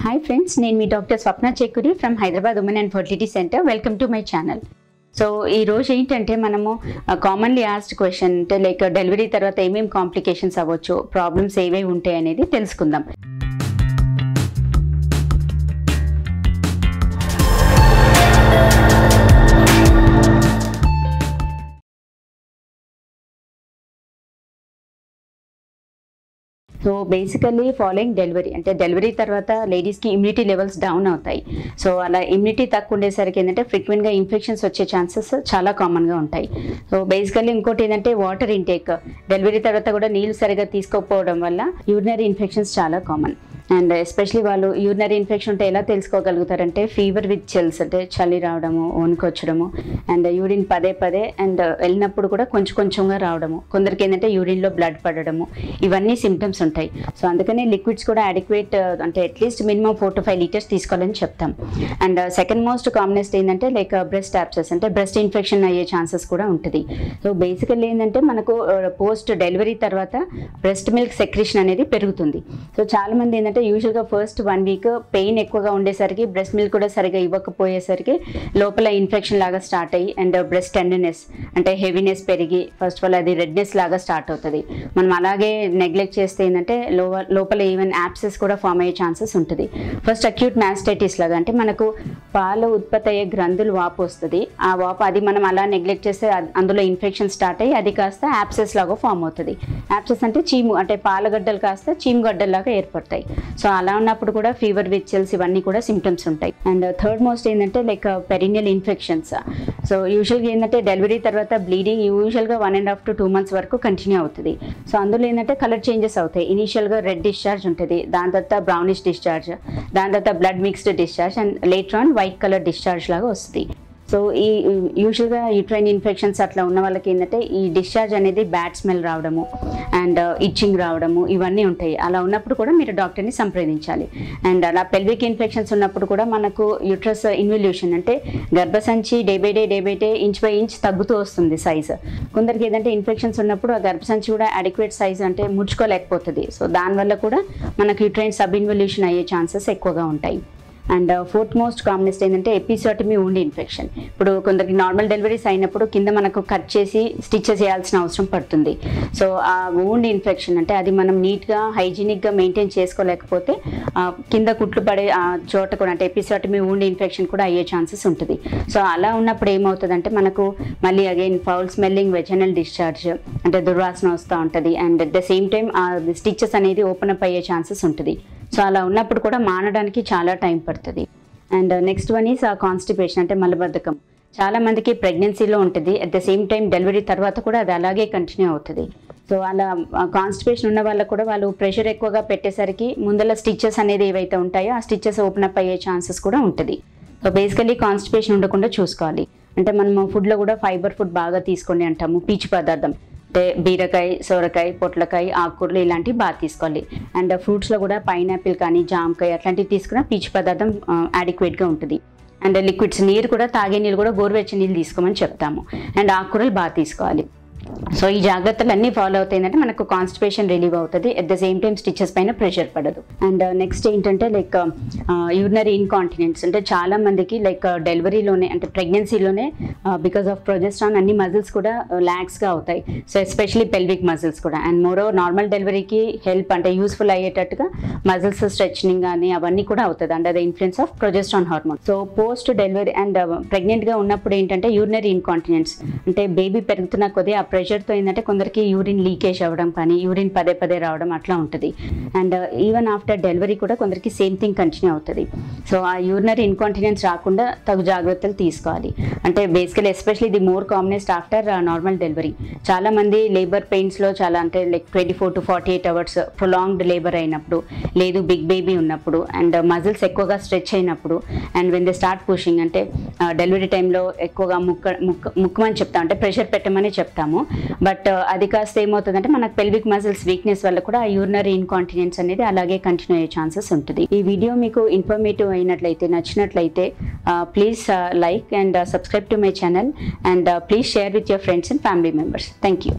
Hi friends, నేను మీ doctor Swapna Chekkuri from Hyderabad women and fertility centre. Welcome to my channel. So ఈ రోజు ఏంటంటే మనము కామన్లీ ఆస్క్డ్ క్వశ్చన్ అంటే లైక్ డెలివరీ తర్వాత ఏమేమి కాంప్లికేషన్స్ అవ్వచ్చు, ప్రాబ్లమ్స్ ఏవేవి ఉంటాయి అనేది తెలుసుకుందాం. సో బేసికల్లీ ఫాలోయింగ్ డెలివరీ అంటే డెలివరీ తర్వాత లేడీస్కి ఇమ్యూనిటీ లెవెల్స్ డౌన్ అవుతాయి. సో అలా ఇమ్యూనిటీ తక్కువ ఉండేసరికి ఏంటంటే ఫ్రీక్వెంట్గా ఇన్ఫెక్షన్స్ వచ్చే ఛాన్సెస్ చాలా కామన్గా ఉంటాయి. సో బేసికల్లీ ఇంకోటి ఏంటంటే వాటర్ ఇంటేక్, డెలివరీ తర్వాత కూడా నీళ్ళు సరిగా తీసుకోకపోవడం వల్ల యూరినరీ ఇన్ఫెక్షన్స్ చాలా కామన్. అండ్ ఎస్పెషలీ వాళ్ళు యూరినరీ ఇన్ఫెక్షన్ ఉంటే ఎలా తెలుసుకోగలుగుతారంటే ఫీవర్ విత్ చిల్స్, అంటే చలి రావడము, వణుకొచ్చడము, అండ్ యూరిన్ పదే పదే అండ్ వెళ్ళినప్పుడు కూడా కొంచెం కొంచెంగా రావడము, కొందరికి ఏంటంటే యూరిన్లో బ్లడ్ పడడము, ఇవన్నీ సిమ్టమ్స్ ఉంటాయి. సో అందుకనే లిక్విడ్స్ కూడా అడిక్వేట్ అంటే అట్లీస్ట్ మినిమం 4 to 5 liters తీసుకోవాలని చెప్తాం. అండ్ సెకండ్ మోస్ట్ కామనెస్ట్ ఏంటంటే లైక్ బ్రెస్ట్ యాబ్సెస్, అంటే బ్రెస్ట్ ఇన్ఫెక్షన్ అయ్యే ఛాన్సెస్ కూడా ఉంటుంది. సో బేసికల్లీ ఏంటంటే మనకు పోస్ట్ డెలివరీ తర్వాత బ్రెస్ట్ మిల్క్ సెక్రీషన్ అనేది పెరుగుతుంది. సో చాలా మంది ఏంటంటే యూజువల్గా ఫస్ట్ 1 week పెయిన్ ఎక్కువగా ఉండేసరికి బ్రెస్ట్ మిల్క్ కూడా సరిగా ఇవ్వకపోయేసరికి లోపల ఇన్ఫెక్షన్ లాగా స్టార్ట్ అయ్యి అండ్ బ్రెస్ట్ టెండర్నెస్ అంటే హెవీనెస్ పెరిగి ఫస్ట్ ఆఫ్ ఆల్ అది రెడ్నెస్ లాగా స్టార్ట్ అవుతుంది. మనం అలాగే నెగ్లెక్ట్ చేస్తే ఏంటంటే లోపల ఈవెన్ యాప్సెస్ కూడా ఫామ్ అయ్యే ఛాన్సెస్ ఉంటుంది. ఫస్ట్ అక్యూట్ మాస్టైటిస్ లాగా, అంటే మనకు పాలు ఉత్పత్తి అయ్యే గ్రంథులు వాపు వస్తుంది. ఆ వాపు అది మనం అలా నెగ్లెక్ట్ చేస్తే అందులో ఇన్ఫెక్షన్ స్టార్ట్ అయ్యి అది కాస్త యాప్సెస్ లాగా ఫామ్ అవుతుంది. యాప్సెస్ అంటే చీము, అంటే పాలగడ్డలు కాస్త చీము గడ్డల్లాగా ఏర్పడతాయి. సో అలా ఉన్నప్పుడు కూడా ఫీవర్ విత్ చిల్స్ ఇవన్నీ కూడా సిమ్టమ్స్ ఉంటాయి. అండ్ థర్డ్ మోస్ట్ ఏంటంటే లైక్ పెరినియల్ ఇన్ఫెక్షన్స్. సో యూజువల్గా ఏంటంటే డెలివరీ తర్వాత బ్లీడింగ్ యూజువల్గా 1.5 to 2 months వరకు కంటిన్యూ అవుతుంది. సో అందులో ఏంటంటే కలర్ చేంజెస్ అవుతాయి. ఇనీషియల్గా రెడ్ డిశ్చార్జ్ ఉంటుంది, దాని తర్వాత బ్రౌనిష్ డిశ్చార్జ్, దాని తర్వాత blood mixed discharge, and later on white colour discharge లాగా వస్తుంది. సో ఈ యూజువల్గా యూట్రైన్ ఇన్ఫెక్షన్స్ అట్లా ఉన్న వాళ్ళకి ఏంటంటే ఈ డిశ్చార్జ్ అనేది బ్యాడ్ స్మెల్ రావడము అండ్ ఇచ్చింగ్ రావడము ఇవన్నీ ఉంటాయి. అలా ఉన్నప్పుడు కూడా మీరు డాక్టర్ని సంప్రదించాలి. అండ్ అలా పెల్విక్ ఇన్ఫెక్షన్స్ ఉన్నప్పుడు కూడా మనకు యూట్రస్ ఇన్వల్యూషన్, అంటే గర్భసంచి day by day inch by inch తగ్గుతూ వస్తుంది సైజు. కొందరికి ఏదంటే ఇన్ఫెక్షన్స్ ఉన్నప్పుడు ఆ గర్భసంచి కూడా అడిక్వేట్ సైజ్ అంటే ముడుచుకోలేకపోతుంది. సో దానివల్ల కూడా మనకు యూట్రైన్ సబ్ ఇన్వల్యూషన్ అయ్యే ఛాన్సెస్ ఎక్కువగా ఉంటాయి. అండ్ ఫోర్త్ మోస్ట్ కామనెస్ట్ ఏంటంటే ఎపిసోటమీ వూండ్ ఇన్ఫెక్షన్. ఇప్పుడు కొందరికి నార్మల్ డెలివరీస్ అయినప్పుడు కింద మనకు కట్ చేసి స్టిచెస్ చేయాల్సిన అవసరం పడుతుంది. సో ఆ వూండ్ ఇన్ఫెక్షన్ అంటే అది మనం నీట్గా హైజీనిక్గా మెయింటైన్ చేసుకోలేకపోతే కింద కుట్లు పడే చోట కూడా అంటే ఎపిసోటమీ వూండ్ ఇన్ఫెక్షన్ కూడా అయ్యే ఛాన్సెస్ ఉంటుంది. సో అలా ఉన్నప్పుడు ఏమవుతుందంటే మనకు మళ్ళీ again foul smelling vaginal discharge, అంటే దుర్వాసన వస్తూ ఉంటుంది. And at the same time ఆ స్టిచెస్ అనేది ఓపెన్ అప్ అయ్యే ఛాన్సెస్ ఉంటుంది. సో అలా ఉన్నప్పుడు కూడా మానడానికి చాలా టైం పడుతుంది. And next one is constipation, అంటే మలబద్ధకం. చాలా మందికి ప్రెగ్నెన్సీలో ఉంటుంది, at the same time delivery తర్వాత కూడా అది అలాగే కంటిన్యూ అవుతుంది. సో అలా కాన్స్టిపేషన్ ఉన్న వాళ్ళకు కూడా వాళ్ళు ప్రెషర్ ఎక్కువగా పెట్టేసరికి ముందల స్టిచెస్ అనేది ఏవైతే ఉంటాయో ఆ స్టిచెస్ ఓపెన్ అప్ అయ్యే ఛాన్సెస్ కూడా ఉంటుంది. సో బేసికలీ కాన్స్టిపేషన్ ఉండకుండా చూసుకోవాలి. అంటే మనము ఫుడ్లో కూడా ఫైబర్ ఫుడ్ బాగా తీసుకోండి అంటాము. పీచు పదార్థం అంటే బీరకాయ, సొరకాయ, పొట్లకాయ, ఆకుకూరలు ఇలాంటివి బాగా తీసుకోవాలి. అండ్ ఫ్రూట్స్లో కూడా పైనాపిల్ కానీ జామకాయ అట్లాంటివి తీసుకున్న పీచు పదార్థం అడిక్వేట్గా ఉంటుంది. అండ్ లిక్విడ్స్, నీరు కూడా తాగే నీళ్ళు కూడా గోరువెచ్చని నీళ్ళు తీసుకోమని చెప్తాము. అండ్ ఆకుకూరలు బాగా తీసుకోవాలి. సో ఈ జాగ్రత్తలు అన్నీ ఫాలో అవుతాయంటే మనకు కాన్స్టిపేషన్ రిలీవ్ అవుతుంది, at the same time stitches పైన ప్రెషర్ పడదు. అండ్ నెక్స్ట్ ఏంటంటే లైక్ యూరినరీ ఇన్కాంటినెన్స్, అంటే చాలా మందికి లైక్ డెలివరీలోనే అంటే ప్రెగ్నెన్సీలోనే బికాస్ ఆఫ్ ప్రొజెస్ట్రాన్ అన్ని మజిల్స్ కూడా ల్యాక్స్గా అవుతాయి. సో ఎస్పెషలీ పెల్విక్ మజిల్స్ కూడా. అండ్ మోరోవర్ నార్మల్ డెలివరీకి హెల్ప్ అంటే యూస్ఫుల్ అయ్యేటట్టుగా మజిల్స్ స్ట్రెచ్నింగ్ కానీ అవన్నీ కూడా అవుతుంది under the influence of progesterone hormone. So post delivery and ప్రెగ్నెంట్గా ఉన్నప్పుడు ఏంటంటే యూరినరీ ఇన్కాంటినెన్స్, అంటే బేబీ పెరుగుతున్న కొద్ది ఆ ప్రెషర్తో ఏంటంటే కొందరికి యూరిన్ లీకేజ్ అవ్వడం కానీ యూరిన్ పదే పదే రావడం అట్లా ఉంటుంది. అండ్ ఈవెన్ ఆఫ్టర్ డెలివరీ కూడా కొందరికి సేమ్ థింగ్ కంటిన్యూ అవుతుంది. సో ఆ యూరినరీ ఇన్కాంటినెన్స్ రాకుండా తగు జాగ్రత్తలు తీసుకోవాలి. అంటే బేసికలీ ఎస్పెషలీ ఇది more commonest after normal delivery. చాలా మంది లేబర్ పెయిన్స్లో చాలా అంటే like 24 to 48 hours prolonged labour అయినప్పుడు, లేదు బిగ్ బేబీ ఉన్నప్పుడు, అండ్ మజిల్స్ ఎక్కువగా స్ట్రెచ్ అయినప్పుడు, and when they start pushing అంటే డెలివరీ టైంలో ఎక్కువగా ముక్కమని చెప్తాం, అంటే ప్రెషర్ పెట్టమని చెప్తాము. బట్ అది కాస్త ఏమవుతుందంటే మనకు పెల్విక్ మజిల్స్ వీక్నెస్ వల్ల కూడా యూరినరీ ఇన్కాంటినెన్స్ అనేది అలాగే కంటిన్యూ అయ్యే ఛాన్సెస్ ఉంటుంది. ఈ వీడియో మీకు ఇన్ఫర్మేటివ్ అయినట్లయితే, నచ్చినట్లయితే please like and subscribe to my channel, and please share with your friends and family members. Thank you.